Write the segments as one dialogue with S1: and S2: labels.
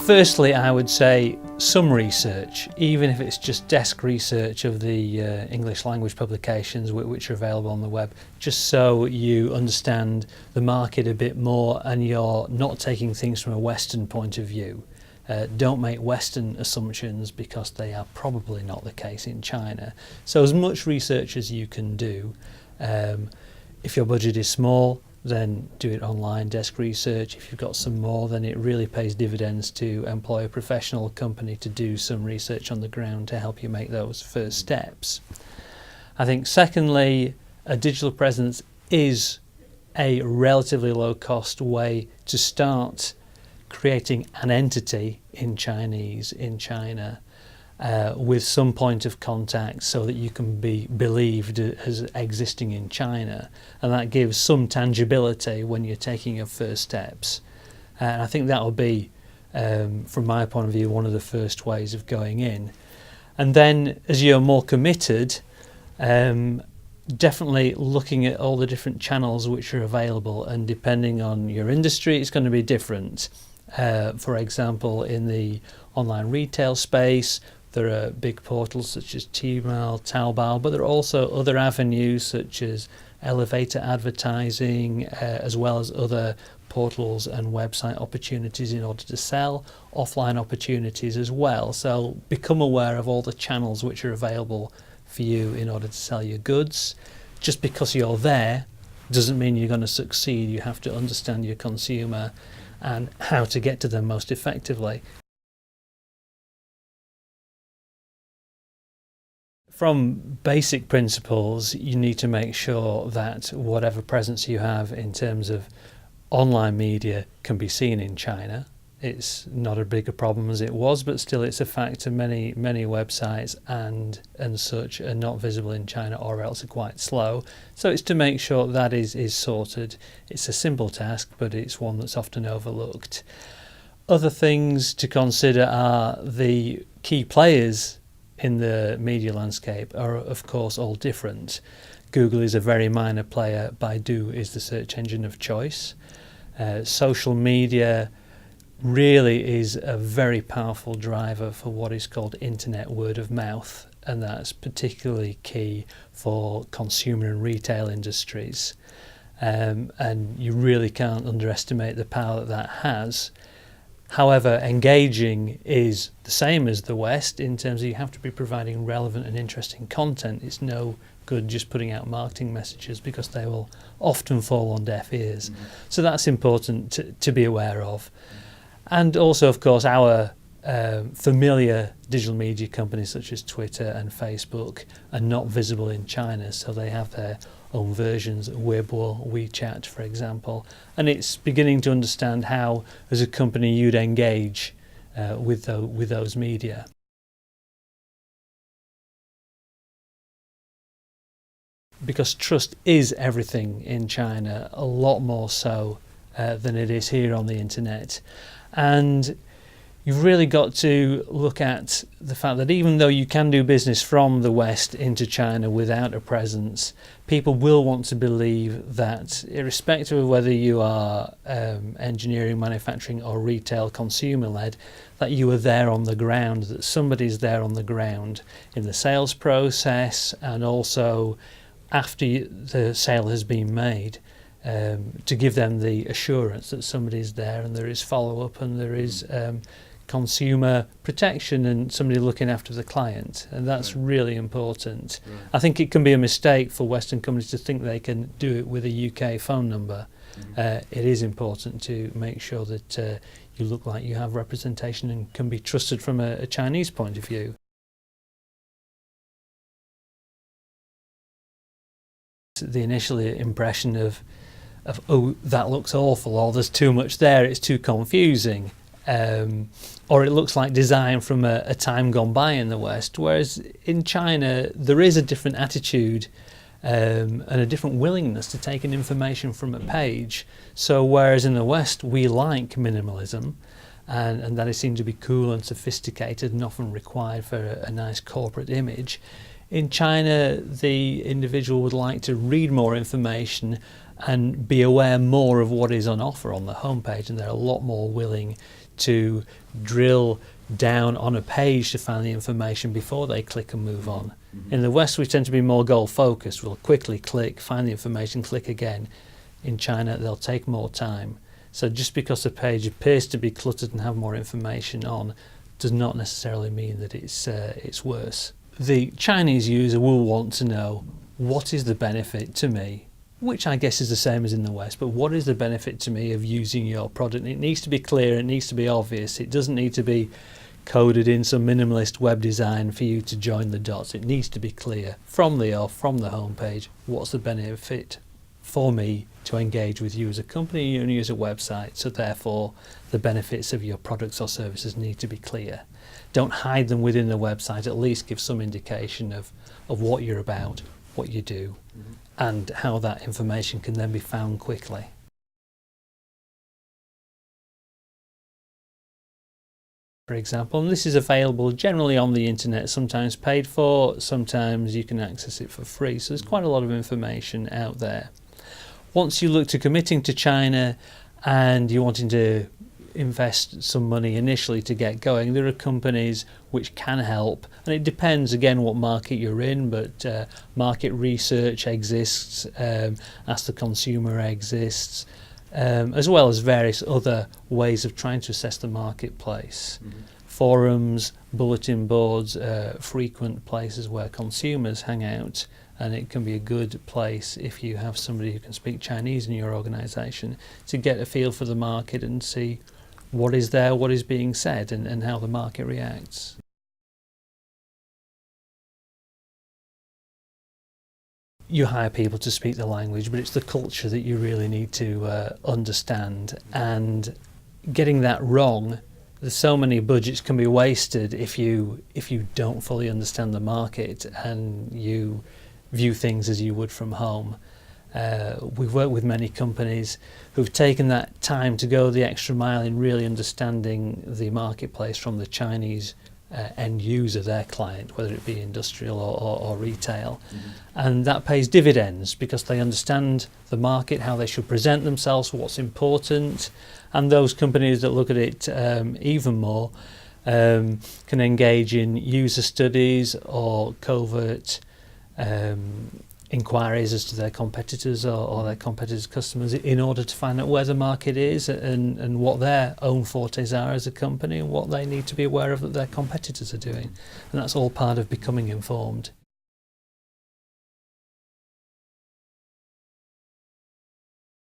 S1: Firstly, I would say some research, even if it's just desk research of the English language publications which are available on the web, just so you understand the market a bit more and you're not taking things from a Western point of view. Don't make Western assumptions because they are probably not the case in China. So as much research as you can do. If your budget is small, then do it online, desk research. If you've got some more, then it really pays dividends to employ a professional company to do some research on the ground to help you make those first steps. I think secondly, a digital presence is a relatively low cost way to start creating an entity in Chinese in China with some point of contact so that you can be believed as existing in China, and that gives some tangibility when you're taking your first steps. And I think that will be, from my point of view, one of the first ways of going in. And then as you're more committed, definitely looking at all the different channels which are available, and depending on your industry it's going to be different. For example, in the online retail space, there are big portals such as Tmall, Taobao, but there are also other avenues such as elevator advertising, as well as other portals and website opportunities in order to sell, offline opportunities as well. So become aware of all the channels which are available for you in order to sell your goods. Just because you're there doesn't mean you're going to succeed. You have to understand your consumer and how to get to them most effectively. From basic principles, you need to make sure that whatever presence you have in terms of online media can be seen in China. It's not as big a problem as it was, but still it's a factor. Many websites and such are not visible in China, or else are quite slow. So it's to make sure that is sorted. It's a simple task, but it's one that's often overlooked. Other things to consider are the key players in the media landscape are of course all different. Google is a very minor player. Baidu is the search engine of choice. Social media really is a very powerful driver for what is called internet word of mouth, and that's particularly key for consumer and retail industries. And you really can't underestimate the power that has. However, engaging is the same as the West in terms of you have to be providing relevant and interesting content. It's no good just putting out marketing messages because they will often fall on deaf ears. Mm-hmm. So that's important to be aware of. And also, of course, our familiar digital media companies such as Twitter and Facebook are not visible in China, so they have their own versions, Weibo, WeChat, for example, and it's beginning to understand how, as a company, you'd engage with those media. Because trust is everything in China, a lot more so than it is here on the internet, and you've really got to look at the fact that even though you can do business from the West into China without a presence, people will want to believe that, irrespective of whether you are engineering, manufacturing or retail consumer-led, that you are there on the ground, that somebody's there on the ground in the sales process and also after the sale has been made, to give them the assurance that somebody's there and there is follow-up and there is consumer protection and somebody looking after the client, and that's really important. Right. I think it can be a mistake for Western companies to think they can do it with a UK phone number. Mm-hmm. It is important to make sure that you look like you have representation and can be trusted from a Chinese point of view. The initial impression of oh, that looks awful, or there's too much there, it's too confusing. Or it looks like design from a time gone by in the West, whereas in China there is a different attitude and a different willingness to take in information from a page. So whereas in the West we like minimalism and that is seen to be cool and sophisticated and often required for a nice corporate image, in China the individual would like to read more information and be aware more of what is on offer on the homepage, and they're a lot more willing to drill down on a page to find the information before they click and move on. In the West, we tend to be more goal focused. We'll quickly click, find the information, click again. In China, they'll take more time. So just because a page appears to be cluttered and have more information on does not necessarily mean that it's worse. The Chinese user will want to know, what is the benefit to me, which I guess is the same as in the West, but what is the benefit to me of using your product? It needs to be clear, it needs to be obvious, it doesn't need to be coded in some minimalist web design for you to join the dots. It needs to be clear from the off, from the homepage, what's the benefit for me to engage with you as a company and you as a website. So therefore the benefits of your products or services need to be clear. Don't hide them within the website, at least give some indication of what you're about, what you do, and how that information can then be found quickly. For example, and this is available generally on the internet, sometimes paid for, sometimes you can access it for free, so there's quite a lot of information out there. Once you look to committing to China and you're wanting to invest some money initially to get going, there are companies which can help, and it depends again what market you're in, but market research exists, Ask the Consumer exists, as well as various other ways of trying to assess the marketplace. Forums, bulletin boards, frequent places where consumers hang out, and it can be a good place if you have somebody who can speak Chinese in your organisation to get a feel for the market and see what is there, what is being said, and how the market reacts. You hire people to speak the language, but it's the culture that you really need to understand, and getting that wrong, there's so many budgets can be wasted if you don't fully understand the market and you view things as you would from home. We've worked with many companies who've taken that time to go the extra mile in really understanding the marketplace from the Chinese end user, their client, whether it be industrial or retail. And that pays dividends because they understand the market, how they should present themselves, what's important, and those companies that look at it even more can engage in user studies or covert inquiries as to their competitors or their competitors' customers in order to find out where the market is and what their own fortes are as a company and what they need to be aware of that their competitors are doing. And that's all part of becoming informed.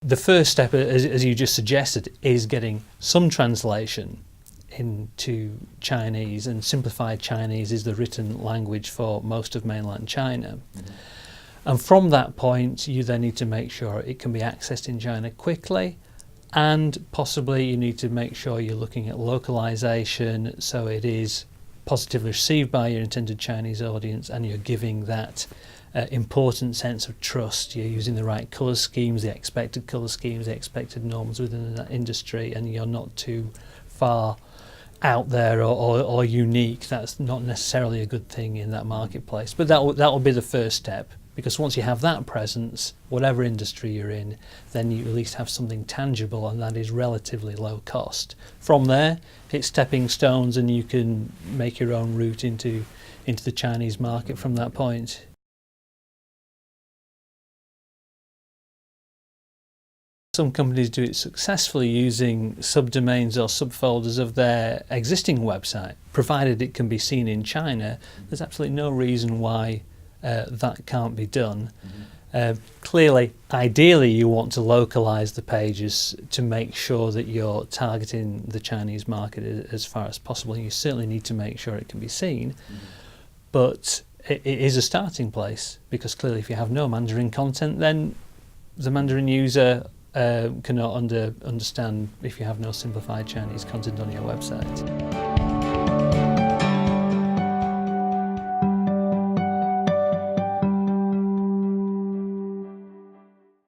S1: The first step, as you just suggested, is getting some translation into Chinese, and simplified Chinese is the written language for most of mainland China. And from that point, you then need to make sure it can be accessed in China quickly, and possibly you need to make sure you're looking at localization so it is positively received by your intended Chinese audience and you're giving that important sense of trust. You're using the right colour schemes, the expected colour schemes, the expected norms within that industry, and you're not too far out there or unique. That's not necessarily a good thing in that marketplace, but that will be the first step, because once you have that presence, whatever industry you're in, then you at least have something tangible, and that is relatively low cost. From there, it's stepping stones, and you can make your own route into the Chinese market from that point. Some companies do it successfully using subdomains or subfolders of their existing website. Provided it can be seen in China, there's absolutely no reason why that can't be done. Clearly, ideally, you want to localize the pages to make sure that you're targeting the Chinese market as far as possible. You certainly need to make sure it can be seen, but it is a starting place, because clearly if you have no Mandarin content, then the Mandarin user cannot understand if you have no simplified Chinese content on your website.